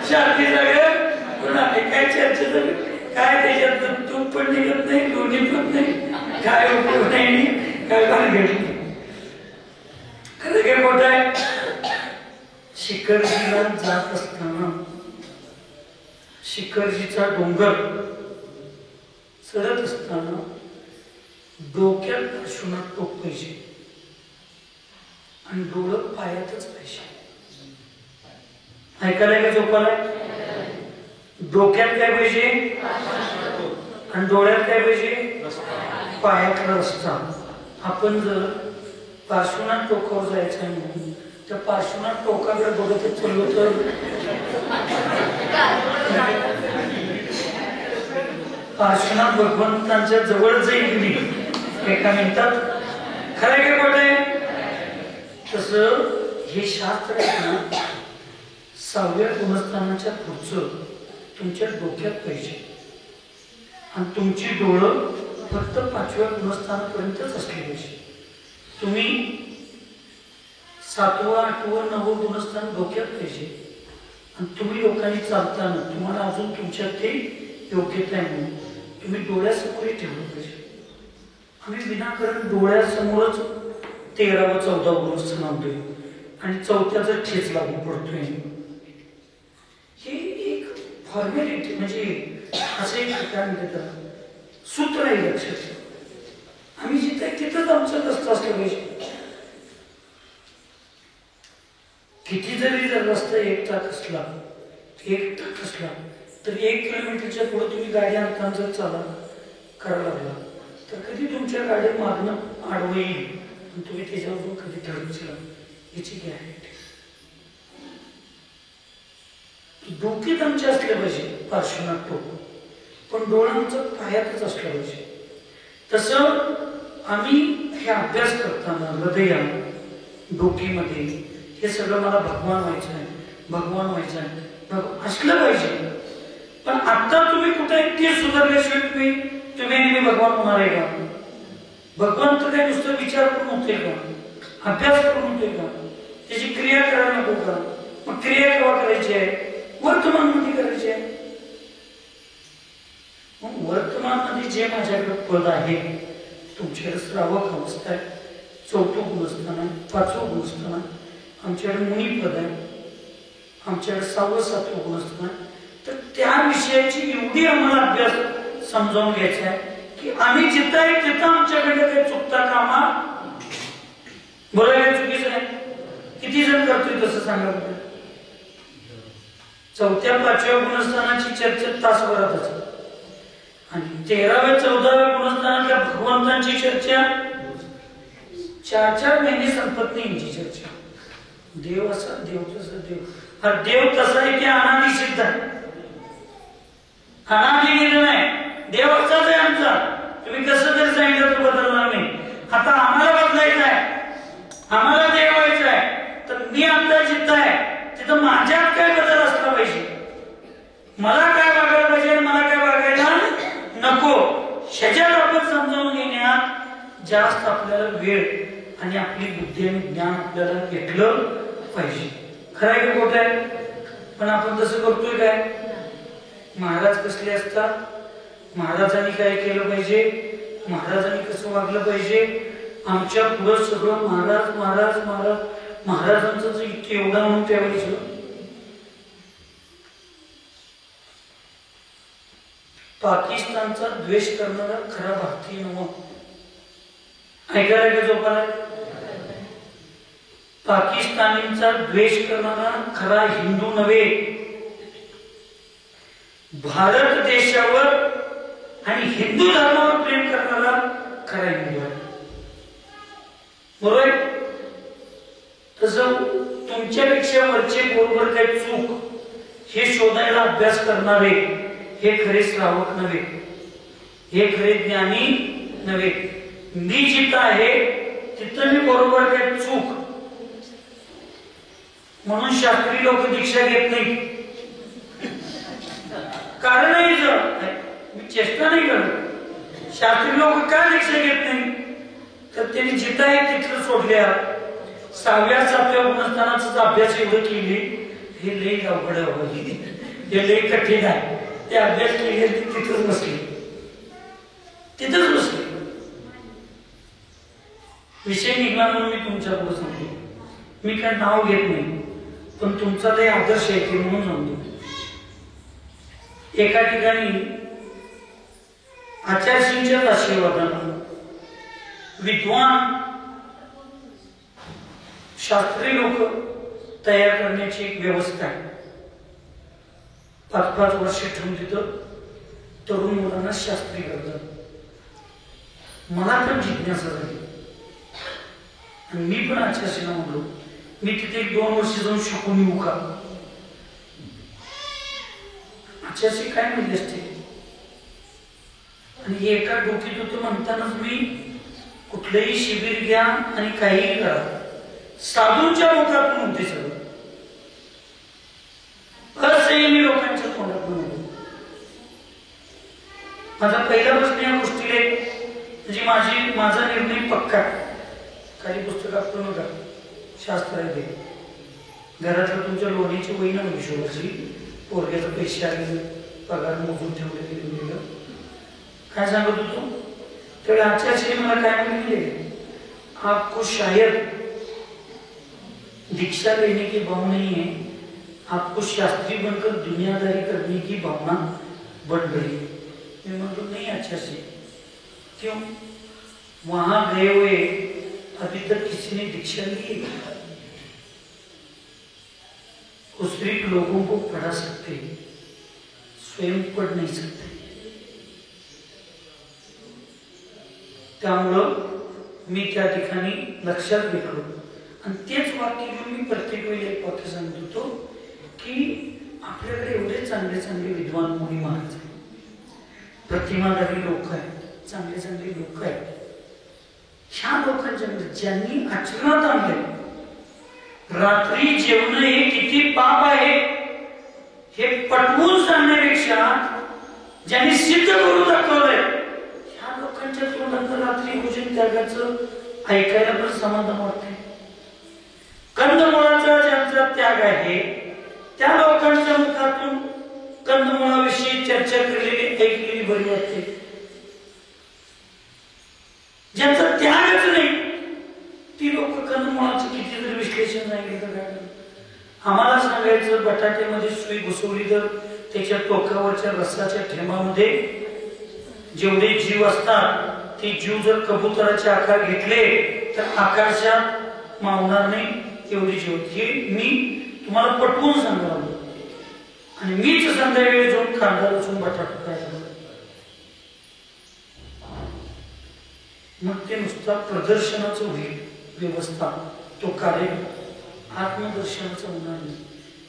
शांती सागर होणार नाही। काय चर्चा झाली काय त्याच्यात तू पण निघत नाही, दोन्ही पण नाही, काय उपयोग नाही, काय भानगड खरं काय मोठं आहे। शिखरजीला जात असताना शिखरजीचा डोंगर चढत असताना डोक्यात पार्श्वनाथ टोक पाहिजे आणि डोळं पायातच पाहिजे। ऐकायला का झोपायला? डोक्यात काय पाहिजे आणि डोळ्यात काय पाहिजे? पायातला रस्ता। आपण जर पार्श्वनाथ टोकावर जायचं नाही तर पार्श्वनाथ टोकाकडे बघतच चाललो तर पार्श्वनाथ भगवंतांच्या जवळ जाईल मी एका मिनिटात। खरं काय बोलतंय तसं हे शास्त्र 6व्या गुणस्थानाच्या पुढचं तुमच्या डोक्यात पाहिजे आणि तुमची डोळं फक्त 5व्या गुणस्थानापर्यंतच असली पाहिजे. तुम्ही 7वं 8वं 9वं गुणस्थान डोक्यात पाहिजे आणि तुम्ही लोकांनी चालताना तुम्हाला अजून तुमच्यात ते योग्यता आहे म्हणून तुम्ही डोळ्यासमोर ठेवलं पाहिजे. आम्ही विनाकारण डोळ्यासमोरच 13वा 14वा गुणस्थान आणतोय आणि 4थ्याचा ठेच लागू पडतोय. हे एक फॉर्मॅलिटी म्हणजे असं एक काय म्हणतात सूत्र आहे लक्षात. आम्ही जिथे तिथंच आमचं रस्ता असलं पाहिजे. किती जरी जर रस्ता 1 तास असला तर 1 किलोमीटरच्या पुढे तुम्ही गाडी आणताना जर चाला करायला लागला तर कधी तुमच्या गाडी मागणं आडवं येईल आणि तुम्ही त्याच्यावर कधी धडकला याची गॅरंटी. डोक्यात आमचे असले पाहिजे पार्श्वनाथ टोक, पण डोळ्यांचं पायातच असलं पाहिजे. तसं आम्ही हे अभ्यास करताना हृदयात डोकीमध्ये हे सगळं मला भगवान व्हायचं आहे, भगवान व्हायचं आहे असलं पाहिजे. पण आता तुम्ही कुठे ते सुधारल्याशिवाय तुम्ही नेहमी भगवान होणार आहे का? भगवान तर काही नुसतं विचार करून होते का? अभ्यास करून होते का? त्याची क्रिया करायला नको का? मग क्रिया केव्हा करायची आहे? वर्तमान मध्ये करायची आहे. मग वर्तमान मध्ये जे माझ्याकडे पद आहे तुमच्याकडे श्रावक अवस्था आहे, 4थं गुणस्थान आहे, 5वं गुणस्थान आहे, आमच्याकडे मुनी पद आहे, आमच्याकडे 6वं 7वं गुणस्थान आहे. तर त्या विषयाची एवढी आम्हाला अभ्यास समजावून घ्यायचा आहे की आम्ही जिथं आहे तिथं आमच्याकडे काही चुकता कामा. बरोबर चुकीचं आहे? किती जण करतोय तसं सांगा. 4थ्या 5व्या गुणस्थानाची चर्चा तासभरातच आणि 13व्या 14व्या गुणस्थानातल्या भगवंतांची चर्चा 4-4 महिने संपत नाही. यांची चर्चा देव असा देव तसा देव. हा देव तसा आहे की अनादि सिद्ध आहे, अनादि निर्णय देव असाच आहे आमचा. तुम्ही कसं जरी सांगितलं तर बदलणार नाही. आता आम्हाला बदलायचं आहे, आम्हाला देव व्हायचं आहे. तर मी आता जिथं आहे तिथं माझ्यात काय बदल असला पाहिजे, मला काय वागायला पाहिजे आणि मला काय वागायला नको, ह्याच्यात आपण समजावून घेण्यात जास्त आपल्याला वेळ आणि आपली बुद्धी आणि ज्ञान आपल्याला घेतलं पाहिजे. खरं आहे की खोटं आहे? पण आपण तसं करतोय काय? महाराज कसले असतात, महाराजांनी काय केलं पाहिजे, महाराजांनी कसं वागलं पाहिजे, आमच्या पुढं सगळं महाराज महाराज महाराज महाराजांचं इतकं एवढं म्हणून ठेवायचं. पाकिस्तानचा द्वेष करणारा खरा भारतीय नव्ह. ऐकायला का झोपाला? पाकिस्तानींचा द्वेष करणारा खरा हिंदू नव्हे. भारत देशावर आणि हिंदू धर्मावर प्रेम करणारा खरा हिंदू आहे. बरोबर? तसं तुमच्यापेक्षा वरचे बरोबर काय चूक हे शोधायला अभ्यास करणारे हे खरे श्रावक नव्हे, हे खरे ज्ञानी नव्हे. मी जिथं आहे तिथं मी बरोबर काय चूक म्हणून शास्त्री लोक दीक्षा घेत नाही. कारण मी चेष्टा नाही करत. शास्त्री लोक का दीक्षा घेत नाही तर त्यांनी जिथं आहे तिथं सोडल्या 6व्या 7व्या गुणस्थानाचा अभ्यास एवढं केली. हे लई अवघड आहे, हे लई कठीण आहे. ते अभ्यास केले तिथंच बसले, तिथंच बसले. विषय निघला म्हणून मी तुमच्या पुढे सांगतो. मी काय नाव घेत नाही पण तुमचा लय आदर्श आहे की म्हणून सांगतो. एका ठिकाणी आचार्यशींच्याच आशीर्वादानं विद्वान शास्त्री लोक तयार करण्याची एक व्यवस्था आहे. 5-5 वर्ष ठेवून तिथं तरुण मुलांना शास्त्री करतात. मला पण जिज्ञासा झाली आणि मी पण आचार्यशींना म्हणलो मी तिथे 1-2 वर्ष जाऊन शिकून येऊ का? आचार्यशी काय म्हणले असते आणि एका डोकीत होतं म्हणतानाच मी कुठलंही शिबिर घ्या आणि काहीही करा साधूंच्या मुखातून होते सगळं. पहिले मी लोकांच्या तोंडात म्हणतो. माझा पहिला प्रश्न या गोष्टीला म्हणजे माझा निर्णय पक्का. काही पुस्तकात पण नका शास्त्र आहे ते. घरातलं तुमच्या लोणीची वही ना विश्वाची पोरग्याचं पैसे आले पगार मोजून ठेवले गेलं काय सांगत होतो तेवढे आचार्य मला काय म्हणले आपको शायद दीक्षा लेने की भाव नहीं है, आपको शास्त्री बनकर दुनियादारी करने की भावना बढ़ गई. मैं मतलब नहीं अच्छा से क्यों वहां गए हुए अभी तक किसी ने दीक्षा ली है? वो सिर्फ लोगों को पढ़ा सकते, स्वयं पढ़ नहीं सकते. त्यामुळं मी त्या ठिकाणी लक्षात घेतलो आणि तेच वाक्य घेऊन मी प्रत्येक वेळी एक वाक्य सांगत होतो की आपल्याकडे एवढे चांगले चांगले विद्वान मुनी महाराज आहेत, प्रतिमाधारी लोक आहेत, चांगले चांगले लोक आहेत. ह्या लोकांच्या ज्यांनी आचरणात आणले रात्री जेवण हे किती पाप आहे हे पटवून सांगण्यापेक्षा ज्यांनी सिद्ध करून दाखवलंय ह्या लोकांच्या तोंडात रात्री भोजन त्यागाचं ऐकायला पण समाधान वाटते. कंदमुळाचा ज्यांचा त्याग आहे त्या लोकांच्या मुखातून कंदमुळाविषयी चर्चा केलेली ऐकलेली बरी वाटते. ज्यांचा त्यागच नाही ती लोक कंदमुळाचं किती जरी विश्लेषण सांगितलं तर काय. आम्हाला सांगायचं बटाट्यामध्ये सुई घुसवली तर त्याच्या टोकावरच्या रसाच्या थेंबामध्ये जेवढे जीव असतात ते जीव जर कबुतराचे आकार घेतले तर आकाशात मावणार नाही एवढी जीव. हे मी तुम्हाला पटवून सांगणार आणि मीच संध्याकाळी जाऊन कांदा लसूण बटाटा खायला मग ते नुसता प्रदर्शनाचं होईल व्यवस्था तो कार्यक्रम आत्मदर्शनाचं होणार नाही.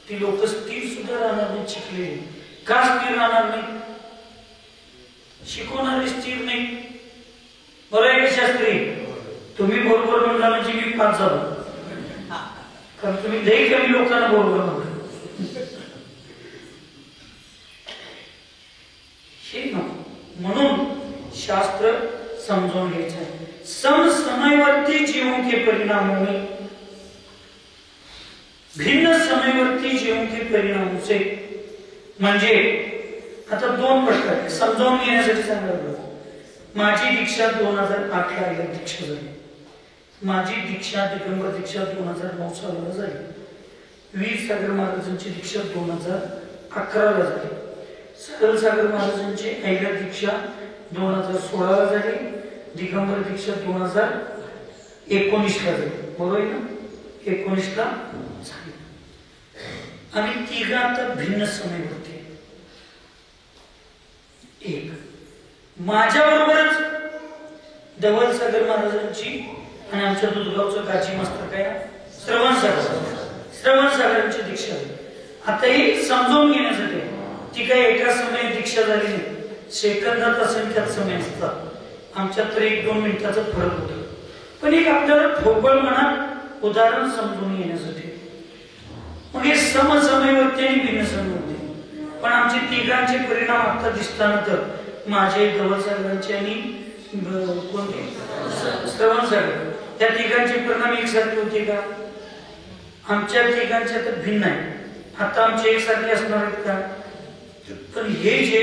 ती लोक स्थिर सुद्धा राहणार नाही शिकले. का स्थिर राहणार नाही? शिकवणारे स्थिर नाही. बरं आहे शास्त्री तुम्ही बरोबर म्हणला म्हणजे मी 5 झालो कारण तुम्ही लई कमी लोकांना बरोबर म्हणता. हे नको म्हणून शास्त्र समझून घ्यायचं आहे. समवर्ती जीवों के परिणामों में भिन्न समवर्ती जीवों के परिणामों से म्हणजे आता 2 प्रकार समजावून घेण्यासाठी सांगायला. माझी दीक्षा 2008 ला दीक्षा झाली. माझी दीक्षा दिगंबर दीक्षा 2009 साला झाली. वीर सागर महाराजांची दीक्षा 2011 ला झाली. सरल सागर महाराजांची ऐल्या दीक्षा 2016 ला झाली. दिगंबर दीक्षा 2019 ला झाली. बरोबर आहे ना? 19 ला झाली. आणि तिघा आता भिन्न समयवरती. एक माझ्या बरोबरच धवल सागर महाराजांची आणि आमच्या दुधगावचं गाची मस्तक आहे श्रवण सागरांची दीक्षा झाली. आता हे समजावून घेण्यासाठी ती काही एका समयात दीक्षा झाली नाही. सेकंदात असंख्यात समय असतात. आमच्यात तर 1-2 मिनिटाचा फरक होतो. पण एक आपल्याला ठोकळ मनात उदाहरण समजून घेण्यासाठी मग हे समसमयवरती आणि भिन्न समयवरती. पण आमचे तिघांचे परिणाम आता दिसताना तर माझे धवल सागरांचे आणि कोणते श्रवण सागर त्या तिघांचे परिणाम एकसारखे होते का? आमच्या तिघांच्या तर भिन्न आहे. आता आमचे एकसारखे असणार आहेत का? पण हे जे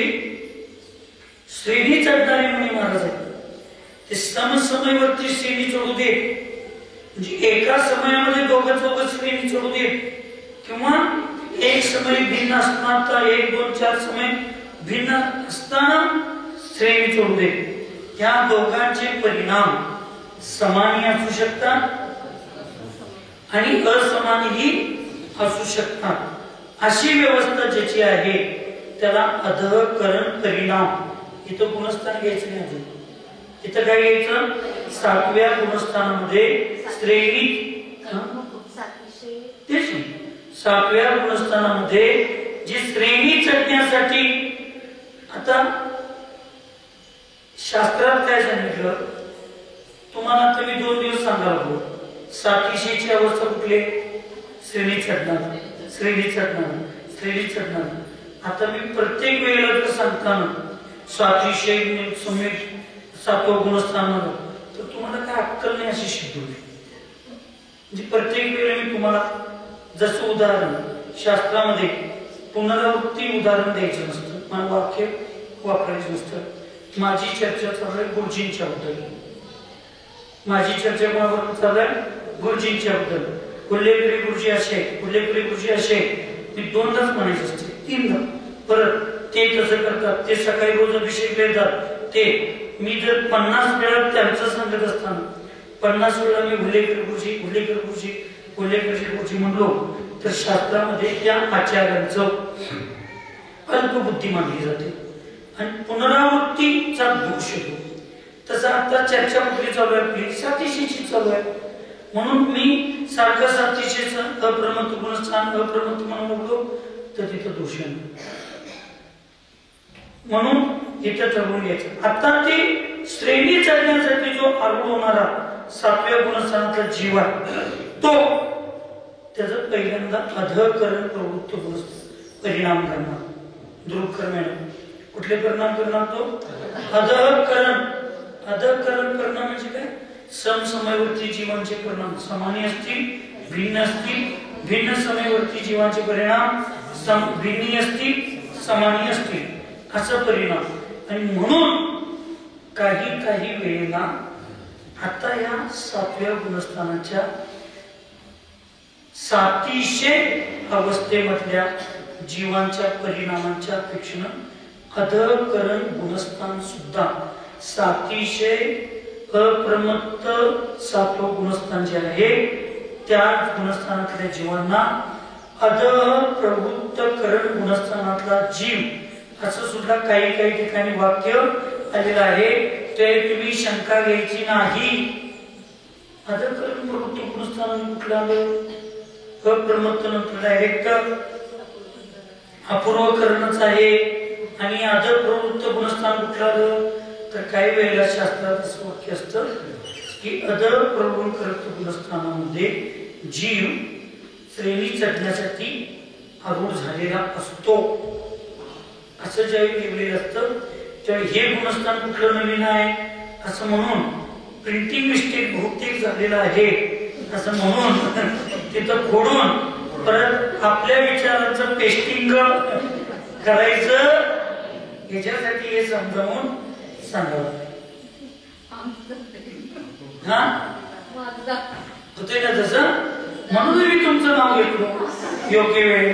श्रेणी चढणारे मुनी महाराज आहेत ते समसमयवरती श्रेणी चढू दे म्हणजे एका समयामध्ये दोघं श्रेणी चढू दे किंवा एक समय भिन्न असणार तर 1, 2, 4 समय भिन्न असताना श्रेणी चढू दे. त्या दोघांचे परिणाम समानी असू शकतात आणि असमानीही असू शकतात. अशी व्यवस्था ज्याची आहे त्याला अधःकरण परिणाम. इथं गुणस्थान घ्यायचं नाही. अजून इथं काय घ्यायचं? 7व्या गुणस्थानामध्ये श्रेणी तेच 7व्या गुणस्थानामध्ये जी श्रेणी चढण्यासाठी आता शास्त्रात काय सांगितलं तुम्हाला आता मी 2 दिवस सांगाल. सातिशीची अवस्था कुठली? श्रेणी चढणार. आता मी प्रत्येक वेळेला जर सांगताना सातिशय समेत सातवं गुणस्थान तर तुम्हाला काय अक्कल नाही अशी शिकवली. म्हणजे प्रत्येक वेळेला मी तुम्हाला जसं उदाहरण शास्त्रामध्ये पुनरावृत्ती उदाहरण द्यायचं नसतं, मला वाक्य वापरायचं नसतं. माझी चर्चा चालू आहे गुरुजींच्या बद्दल, माझी चर्चा कोणाबरोबर चालू आहे गुरुजींच्या बद्दल. हुल्लेकरी गुरुजी असे, हुल्लेकरी गुरुजी असे, मी दोनदाच म्हणायचं असते, तीनदा. परत ते कसं करतात, ते सकाळी रोज अभिषेक देतात, ते मी जर 50 वेळा त्यांचं सांगत असताना 50 वेळा मी हुल्लेकर गुरुजी हुल्लेकर गुरुजी हुल्लेकर गुरुजी म्हणलो तर शास्त्रामध्ये त्या आचार्यांचं अल्पबुद्धी मानली जाते आणि पुनरावृत्तीचा दोष येतो. तसं आता चर्चा कुठली चालू आहे, आपली सातिशीची चालू आहे. म्हणून मी सारखं सातिशीचं अप्रमत्त गुणस्थान अप्रमत्त म्हणून बघलो तर तिथं दोष आहे. म्हणून इथं ठरवून घ्यायचं. आता ते श्रेणी चढण्यासाठी जो आरूढ होणारा 7व्या गुणस्थानातला जीव आहे तो त्याचं पहिल्यांदा अधःकरण प्रवृत्त परिणाम करणार. ध्रुवकर मॅडम कुठले परिणाम करणार, तो अधःकरण. अधःकरण परिणाम म्हणजे काय, समसमयवर्ती जीवांचे परिणाम समानी असतील भिन्न असतील, भिन्न समयवर्ती जीवांचे परिणाम भिन्नी असतील समानी असतील असा परिणाम. आणि म्हणून काही वेळेला आता या 7व्या गुणस्थानाच्या सातिशय अवस्थेमधल्या जीवांच्या परिणामांच्या अपेक्षेनं अधःकरण गुणस्थान सुद्धा सातिशय अप्रमत्त 7वं गुणस्थान जे आहे त्या गुणस्थानातल्या जीवांना अधः प्रवृत्तकरण गुणस्थानातला जीव असं सुद्धा काही ठिकाणी वाक्य आलेलं आहे. ते तुम्ही शंका घ्यायची नाही. अधःकरण प्रवृत्त गुणस्थान कुठलं आलं, अप्रमत्त नंतर डायरेक्ट अपूर्वकरणच आहे. आणि अधः प्रवृत्त गुणस्थान कुठलं आलं तर काही वेळेला शास्त्रात असं वाक्य असतं की अधः प्रवृत्त गुणस्थानामध्ये जीव श्रेणी चढण्यासाठी आरूढ झालेला असतो असं ज्यावेळी लिहिलेलं असतं त्यावेळी हे गुणस्थान कुठलं नवीन आहे असं म्हणून प्रिंटिंग मिस्टेक बहुतेक झालेला आहे असं म्हणून तिथं खोडून परत आपल्या विचारांचं पेस्टिंग करायचं. याच्यासाठी हे समजावून सांगावं. हा होते ना तसं, म्हणून मी तुमचं नाव घेतलं योग्य वेळ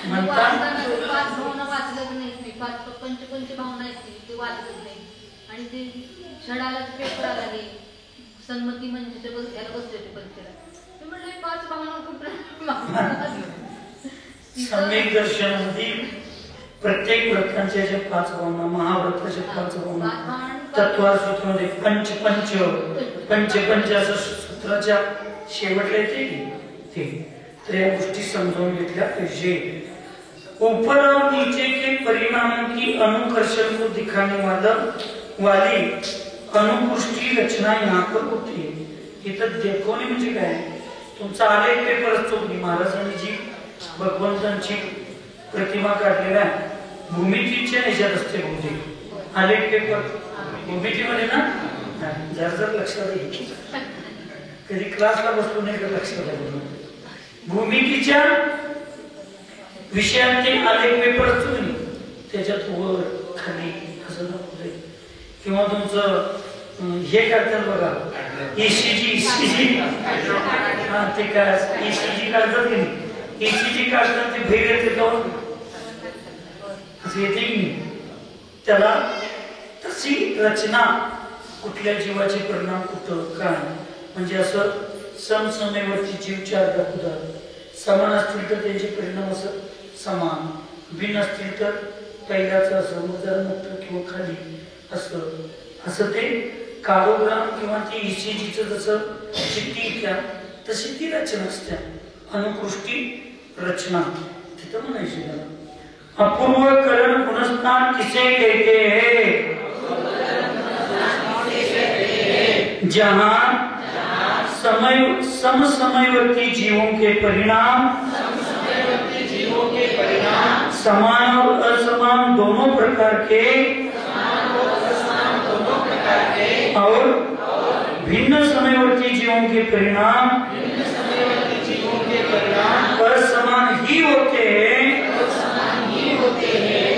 म्हणतात. पंच भावना ते वाचत नाही आणि ते षडाला पेपर आला हे सन्मती म्हणजे ते याला बसले होते परीक्षेला. मी म्हटलं 5 भावना कुठं सम्यक दर्शनामध्ये प्रत्येक व्रतांच्या ज्या 5 भावना, महाव्रताच्या 5 भावना, तत्वार सूत्रामध्ये पंच असं सूत्राच्या शेवटला येते ते. तर या गोष्टी समजावून घेतल्या पाहिजे. ऊपर और नीचे के परिणामों की अनुकर्षण को दिखाने वाली अनुपुष्टि रचना यहाँ पर होती है. इथं देखोनी म्हणजे काय, तुमचा आलेख पेपर असतो की महाराजांनी जी भगवंतांची प्रतिमा काढलेला आहे भूमितीच्या ह्याच्यात असते बहुतेक आलेख पेपर भूमितीमध्ये ना. जर लक्षात येईल कधी क्लासला बसलो नाही तर लक्षात आलं. भूमितीच्या विषयात ते आलेख पेपर असतो की त्याच्यात वर खाली असं दाखवलंय. किंवा तुमचं हे करतात बघा ECG हा ते काय ECG काढतात की नाही, ECG काढतात ते भेग येते तेव्हा असं येते की नाही. त्याला तशी रचना कुठल्या जीवाचे परिणाम कुठं काय म्हणजे असं समसमयवर्ती जीव 4 दाखवतात. समान असतील तर त्यांचे परिणाम असं समान, भिन्न असतील तर पहिल्याचं असं जरा मोठं किंवा खाली असं ते कारोग्राम किंवा ते ECGचं जसं चिठ्ठी त्या तशी ती रचना असते. अनुकृष्टी रचना तिथं म्हणायची त्याला. अपूर्वकरण गुणस्थान किसे कहते हैं, जहां समसमयवर्ती जीवों के परिणाम समान और असमान दोनों प्रकार के और भिन्न समयवर्ती जीवों के परिणाम असमान ही होते हैं,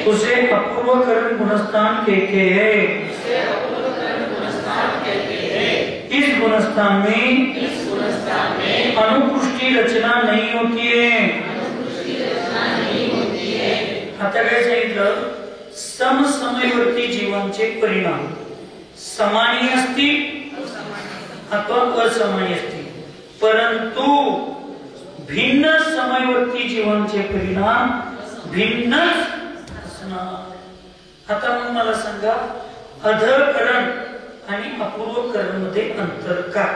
उसे अपूर्वकरण गुणस्थान कहते हैं। इस गुणस्थान में अनुपुष्टि रचना नहीं होती है। आता काय सांगितलं, समसमयवर्ती जीवांचे परिणाम समानी असतील अथवा असमानी असतील, परंतु भिन्न समयवर्ती जीवांचे परिणाम भिन्नच असणार। आता मग मला सांगा, अधकरण आणि अपूर्वकरण मध्ये अंतर काय?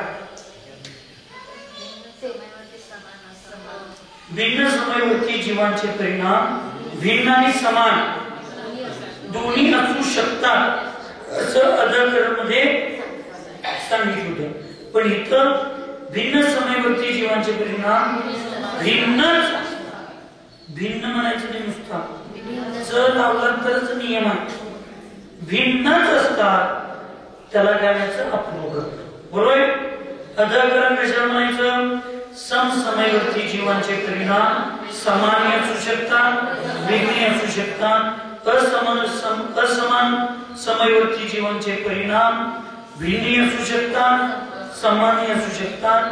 भिन्न समयवर्ती जीवांचे परिणाम भिन्न आणि समान दोन्ही असू शकतात असं अधकरण मध्ये सांगितलं होतं, पण इथं भिन्न समयवर्ती जीवांचे परिणाम भिन्न म्हणायचं नाही, नुसता च लावला तरच नियम आहे, भिन्नच असतात, त्याला काय म्हणायचं? अपूर्वकरण, बरोबर? अधकरण कशाला म्हणायचं? समसमयवर्ती जीवांचे परिणाम समान असू शकतात, भिन्न असू शकतात, असमान समयवर्ती जीवांचे परिणाम भिन्न असू शकतात, समान असू शकतात,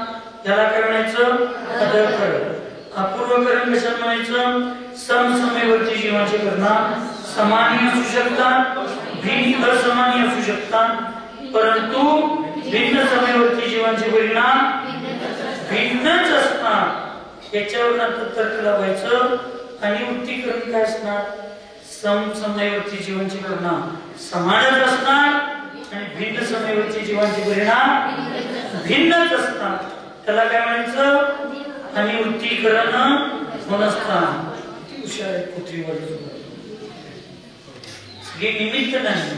त्याला काय म्हणायचं? अधकरण। अपूर्वकरण कशाला म्हणायचं? समसमयवर्ती जीवांचे परिणाम समान असू शकतात, भिन्न असमान असू शकतात, परंतु भिन्न समयवर्ती जीवांचे परिणाम भिन्नच असतात। याच्यावर नंतर तर्क लावायचं आणि उत्तीकरण काय असणार? समसमयवर्ती जीवांचे परिणाम समानच असणार आणि भिन्न समयवर्ती जीवांचे परिणाम भिन्नच असतात, त्याला काय म्हणायचं? आणि उत्तीकरण गुणस्थान। हुशार पृथ्वीवर हे निमित्त नाही,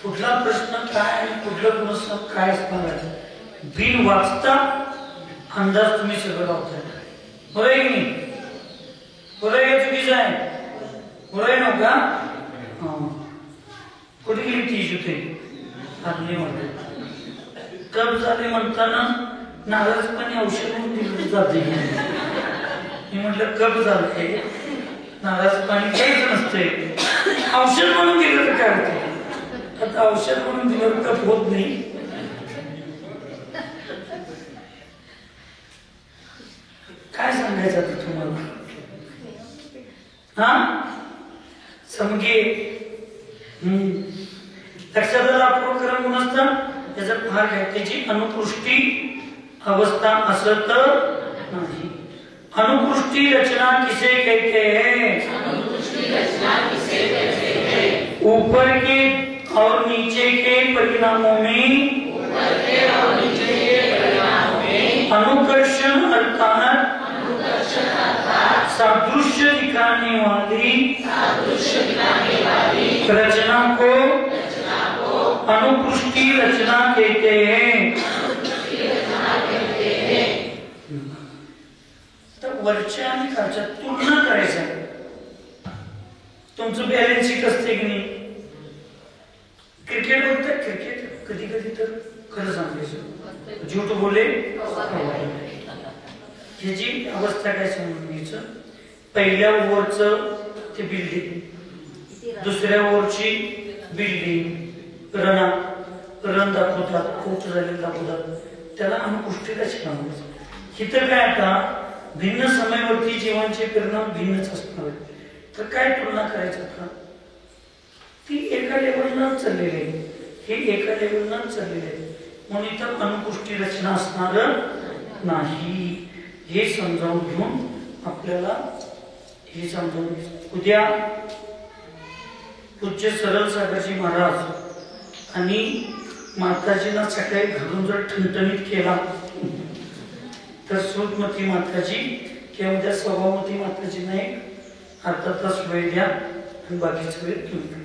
कुठला प्रश्न काय आणि कुठलं गुणस्थान काय असणार आहे, बिन वाचता अंदाज तुम्ही सगळं लावताय, बरोबर आहे की नाही? बरोबर आहे, चुकीचं आहे, बरोबर आहे नव्हता? कुठे गेली ती जुते हातले म्हणते कब झाले म्हणताना नाराजपणे औषध म्हणून दिलं जाते। मी म्हटलं कब झाले, नाराजपणे काहीच नसते, औषध म्हणून दिलं तर काय होते? आता औषध म्हणून दिलं तर होत नाही। काय सांगायचं आता तुम्हाला? हा समगे लक्षात आलं? अपूर्वकरण गुणस्थान त्याचा भाग आहे, त्याची अनुपुष्टी अवस्था असत नाही। अनुपुष्टि रचना किसे कहते हैं? ऊपर के और नीचे के परिणामों में अनुकर्षण अर्थात सादृश्य दिखाने वाली रचना को अनुपुष्टि रचना कहते हैं। वरच्या आणि खालच्या तुलना करायच्या, तुमचं बॅलन्स शीट असते की नाही? क्रिकेट बघतात, क्रिकेट कधी कधी तर खरं सांगायचं झूठ बोले ह्याची अवस्था काय समजून घ्यायचं? पहिल्या ओव्हरचं ते बिल्डिंग, दुसऱ्या ओव्हरची बिल्डिंग, रन दाखवतात, आउट झालेलं दाखवतात, त्याला अनुपुष्टी रचना म्हणतात। इथं काय आता भिन्न समयवर्ती जीवांचे परिणाम भिन्नच असणार, तर काय तुलना करायचं का? ती एका लेवलनं चाललेली आहे, हे एका लेवलनं चाललेले आहे, म्हणून इथं अनुपुष्टी रचना असणार नाही, हे समजावून घेऊन आपल्याला हे समजावून घ्यायचं। उद्या पूज्य सरळ सागरजी महाराज आणि माताजींना सकाळी घरून जर ठणठणीत केला तर सुतमती माताजी किंवा उद्या स्वभावमती माताजींना एक अर्धा तास वेळ द्या आणि बाकीचा वेळ तुम्ही